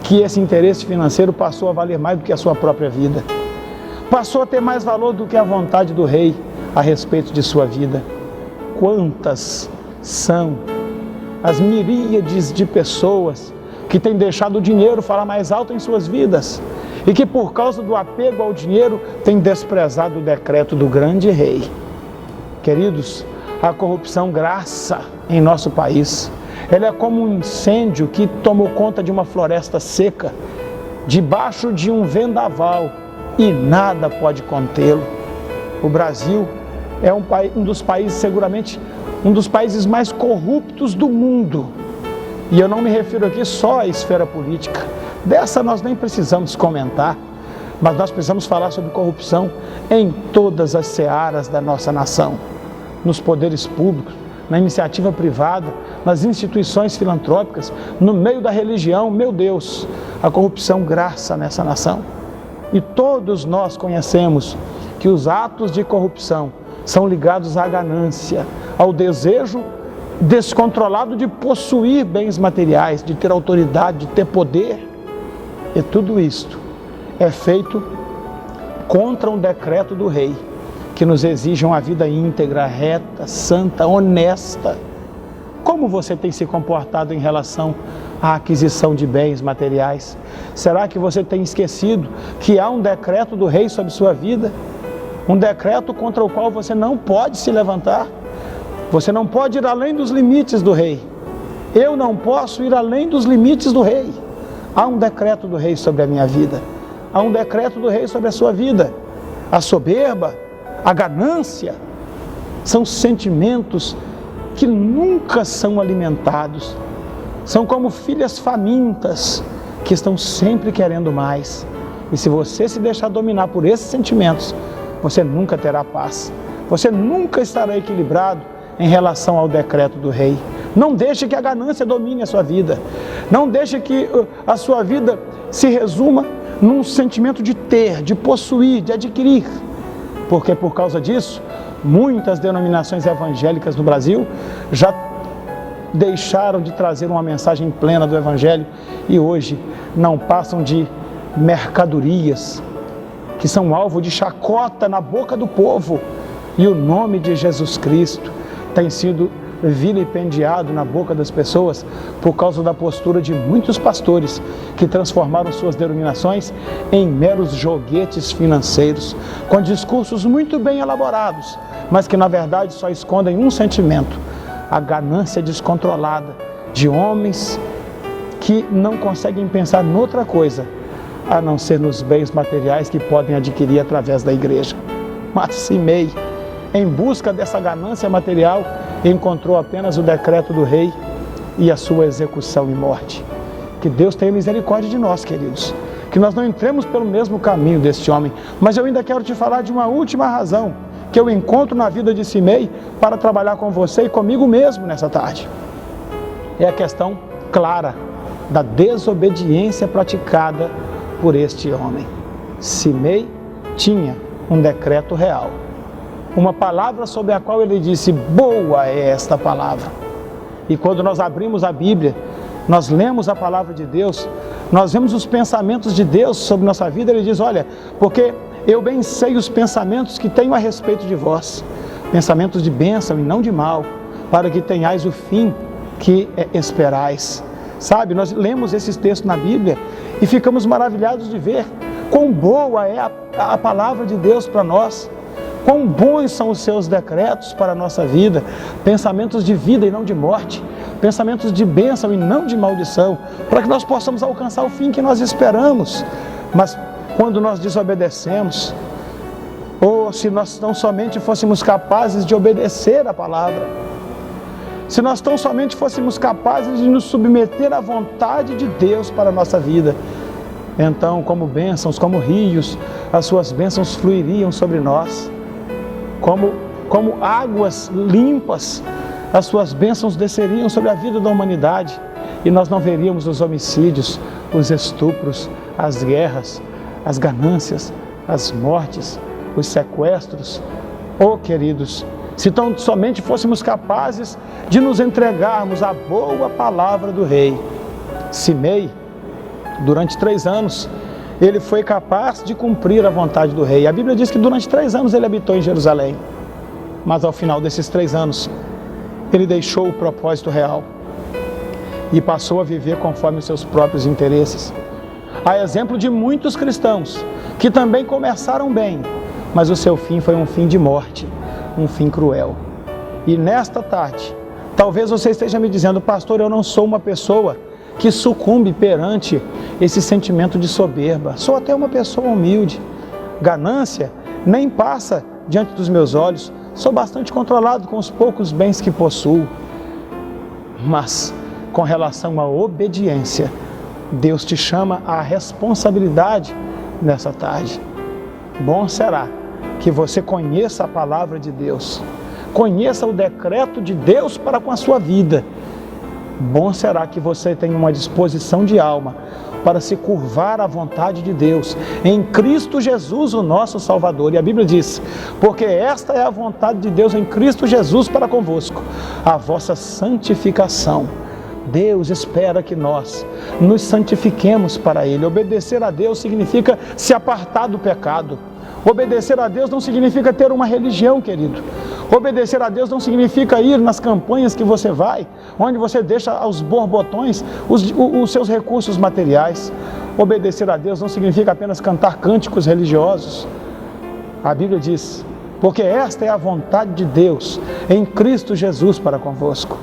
que esse interesse financeiro passou a valer mais do que a sua própria vida, passou a ter mais valor do que a vontade do rei a respeito de sua vida. Quantas são as miríades de pessoas que têm deixado o dinheiro falar mais alto em suas vidas e que, por causa do apego ao dinheiro, têm desprezado o decreto do grande rei. Queridos, a corrupção graça em nosso país. Ela é como um incêndio que tomou conta de uma floresta seca, debaixo de um vendaval, e nada pode contê-lo. O Brasil é um dos países, seguramente, um dos países mais corruptos do mundo. E eu não me refiro aqui só à esfera política. Dessa nós nem precisamos comentar, mas nós precisamos falar sobre corrupção em todas as searas da nossa nação. Nos poderes públicos, na iniciativa privada, nas instituições filantrópicas, no meio da religião. Meu Deus, a corrupção graça nessa nação. E todos nós conhecemos que os atos de corrupção são ligados à ganância, ao desejo descontrolado de possuir bens materiais, de ter autoridade, de ter poder. E tudo isto é feito contra um decreto do rei, que nos exige uma vida íntegra, reta, santa, honesta. Como você tem se comportado em relação à aquisição de bens materiais? Será que você tem esquecido que há um decreto do rei sobre sua vida? Um decreto contra o qual você não pode se levantar? Você não pode ir além dos limites do rei. Eu não posso ir além dos limites do rei. Há um decreto do rei sobre a minha vida. Há um decreto do rei sobre a sua vida. A soberba, a ganância, são sentimentos que nunca são alimentados. São como filhas famintas que estão sempre querendo mais. E se você se deixar dominar por esses sentimentos, você nunca terá paz. Você nunca estará equilibrado em relação ao decreto do rei. Não deixe que a ganância domine a sua vida. Não deixe que a sua vida se resuma num sentimento de ter, de possuir, de adquirir. Porque por causa disso, muitas denominações evangélicas no Brasil já deixaram de trazer uma mensagem plena do Evangelho e hoje não passam de mercadorias que são alvo de chacota na boca do povo. E o nome de Jesus Cristo tem sido vilipendiado na boca das pessoas por causa da postura de muitos pastores que transformaram suas denominações em meros joguetes financeiros, com discursos muito bem elaborados, mas que na verdade só escondem um sentimento: a ganância descontrolada de homens que não conseguem pensar noutra coisa a não ser nos bens materiais que podem adquirir através da igreja. Mas Simei, em busca dessa ganância material, encontrou apenas o decreto do rei e a sua execução e morte. Que Deus tenha misericórdia de nós, queridos. Que nós não entremos pelo mesmo caminho deste homem. Mas eu ainda quero te falar de uma última razão que eu encontro na vida de Simei para trabalhar com você e comigo mesmo nessa tarde. É a questão clara da desobediência praticada por este homem. Simei tinha um decreto real, uma palavra sobre a qual ele disse: boa é esta palavra. E quando nós abrimos a Bíblia, nós lemos a palavra de Deus, nós vemos os pensamentos de Deus sobre nossa vida. Ele diz: olha, porque eu bem sei os pensamentos que tenho a respeito de vós, pensamentos de bênção e não de mal, para que tenhais o fim que esperais. Sabe, nós lemos esses textos na Bíblia e ficamos maravilhados de ver quão boa é a palavra de Deus para nós. Quão bons são os seus decretos para a nossa vida, pensamentos de vida e não de morte, pensamentos de bênção e não de maldição, para que nós possamos alcançar o fim que nós esperamos. Mas quando nós desobedecemos, ou se nós tão somente fôssemos capazes de obedecer a palavra, se nós tão somente fôssemos capazes de nos submeter à vontade de Deus para a nossa vida, então, como bênçãos, como rios, as suas bênçãos fluiriam sobre nós. Como águas limpas, as suas bênçãos desceriam sobre a vida da humanidade e nós não veríamos os homicídios, os estupros, as guerras, as ganâncias, as mortes, os sequestros. Oh, queridos, se tão somente fôssemos capazes de nos entregarmos à boa palavra do rei. Simei, durante 3 anos, ele foi capaz de cumprir a vontade do rei. A Bíblia diz que durante 3 anos ele habitou em Jerusalém. Mas ao final desses 3 anos, ele deixou o propósito real e passou a viver conforme os seus próprios interesses. A exemplo de muitos cristãos que também começaram bem, mas o seu fim foi um fim de morte, um fim cruel. E nesta tarde, talvez você esteja me dizendo: pastor, eu não sou uma pessoa que sucumbe perante esse sentimento de soberba. Sou até uma pessoa humilde. Ganância nem passa diante dos meus olhos. Sou bastante controlado com os poucos bens que possuo. Mas, com relação à obediência, Deus te chama à responsabilidade nessa tarde. Bom será que você conheça a palavra de Deus, conheça o decreto de Deus para com a sua vida. Bom será que você tenha uma disposição de alma, para se curvar à vontade de Deus, em Cristo Jesus, o nosso Salvador. E a Bíblia diz: porque esta é a vontade de Deus em Cristo Jesus para convosco, a vossa santificação. Deus espera que nós nos santifiquemos para Ele. Obedecer a Deus significa se apartar do pecado. Obedecer a Deus não significa ter uma religião, querido. Obedecer a Deus não significa ir nas campanhas que você vai, onde você deixa aos borbotões os seus recursos materiais. Obedecer a Deus não significa apenas cantar cânticos religiosos. A Bíblia diz: porque esta é a vontade de Deus em Cristo Jesus para convosco,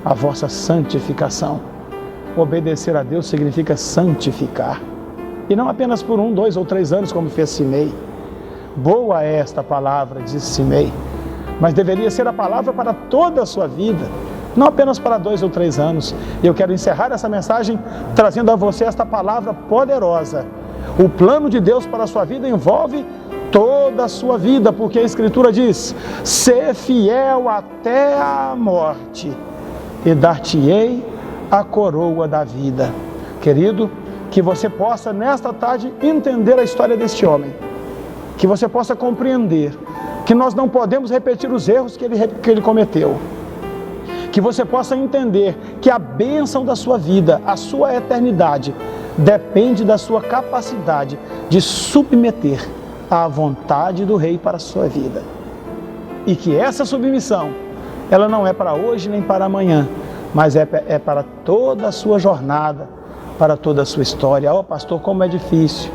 a vossa santificação. Obedecer a Deus significa santificar. E não apenas por 1, 2 ou 3 anos, como fez Simei. Boa é esta palavra, disse Simei, mas deveria ser a palavra para toda a sua vida, não apenas para 2 ou 3 anos. E eu quero encerrar essa mensagem trazendo a você esta palavra poderosa. O plano de Deus para a sua vida envolve toda a sua vida, porque a Escritura diz: ser fiel até a morte, e dar-te-ei a coroa da vida. Querido, que você possa nesta tarde entender a história deste homem, que você possa compreender que nós não podemos repetir os erros que ele cometeu, que você possa entender que a bênção da sua vida, a sua eternidade, depende da sua capacidade de submeter à vontade do Rei para a sua vida, e que essa submissão, ela não é para hoje nem para amanhã, mas é para toda a sua jornada, para toda a sua história. Oh, pastor, como é difícil,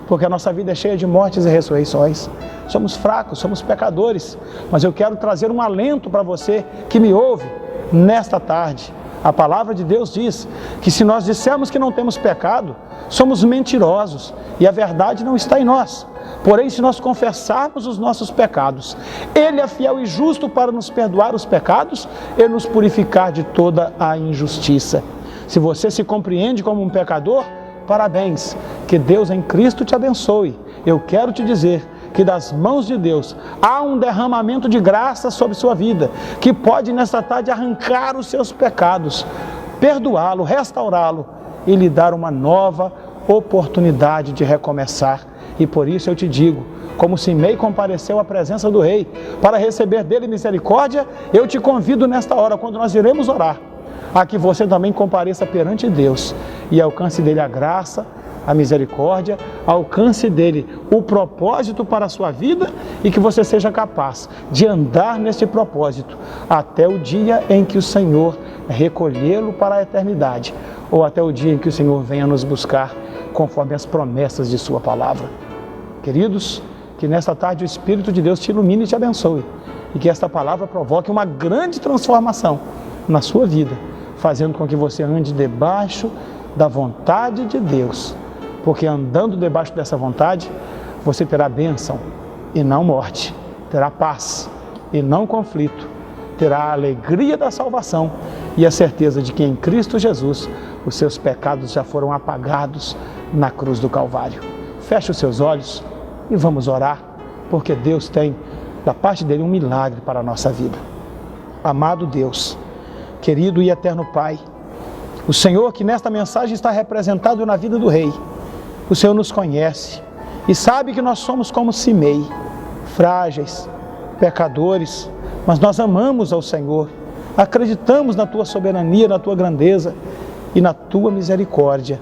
porque a nossa vida é cheia de mortes e ressurreições. Somos fracos, somos pecadores, mas eu quero trazer um alento para você que me ouve nesta tarde. A palavra de Deus diz que se nós dissermos que não temos pecado, somos mentirosos e a verdade não está em nós. Porém, se nós confessarmos os nossos pecados, Ele é fiel e justo para nos perdoar os pecados e nos purificar de toda a injustiça. Se você se compreende como um pecador, parabéns, que Deus em Cristo te abençoe. Eu quero te dizer que das mãos de Deus há um derramamento de graça sobre sua vida, que pode nesta tarde arrancar os seus pecados, perdoá-lo, restaurá-lo e lhe dar uma nova oportunidade de recomeçar. E por isso eu te digo, como Simei compareceu à presença do Rei para receber dele misericórdia, eu te convido nesta hora, quando nós iremos orar, a que você também compareça perante Deus e alcance dele a graça, a misericórdia, alcance dele o propósito para a sua vida e que você seja capaz de andar nesse propósito até o dia em que o Senhor recolhê-lo para a eternidade, ou até o dia em que o Senhor venha nos buscar conforme as promessas de sua palavra. Queridos, que nesta tarde o Espírito de Deus te ilumine e te abençoe, e que esta palavra provoque uma grande transformação na sua vida, fazendo com que você ande debaixo da vontade de Deus, porque andando debaixo dessa vontade, você terá bênção e não morte, terá paz e não conflito, terá a alegria da salvação e a certeza de que em Cristo Jesus os seus pecados já foram apagados na cruz do Calvário. Feche os seus olhos e vamos orar, porque Deus tem da parte dele um milagre para a nossa vida. Amado Deus, querido e eterno Pai, o Senhor que nesta mensagem está representado na vida do Rei, o Senhor nos conhece e sabe que nós somos como Simei, frágeis, pecadores, mas nós amamos ao Senhor, acreditamos na Tua soberania, na Tua grandeza e na Tua misericórdia.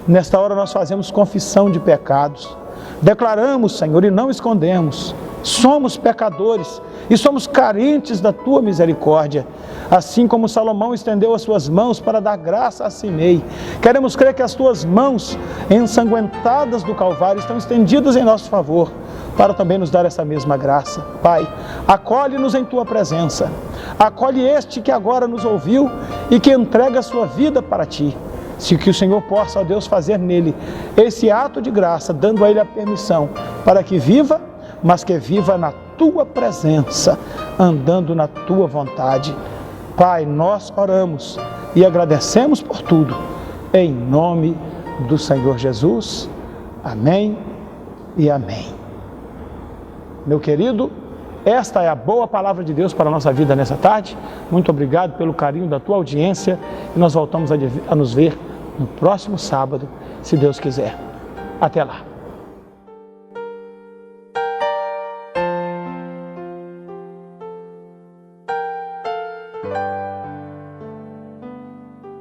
Nesta hora nós fazemos confissão de pecados, declaramos, Senhor, e não escondemos, somos pecadores e somos carentes da Tua misericórdia. Assim como Salomão estendeu as suas mãos para dar graça a Simei, queremos crer que as Tuas mãos ensanguentadas do Calvário estão estendidas em nosso favor, para também nos dar essa mesma graça. Pai, acolhe-nos em Tua presença, acolhe este que agora nos ouviu e que entrega a sua vida para Ti. Se que o Senhor possa, ó Deus, fazer nele esse ato de graça, dando a ele a permissão para que viva, mas que viva na Tua presença, andando na Tua vontade. Pai, nós oramos e agradecemos por tudo, em nome do Senhor Jesus. Amém e amém. Meu querido, esta é a boa palavra de Deus para a nossa vida nessa tarde. Muito obrigado pelo carinho da tua audiência e nós voltamos a nos ver no próximo sábado, se Deus quiser. Até lá.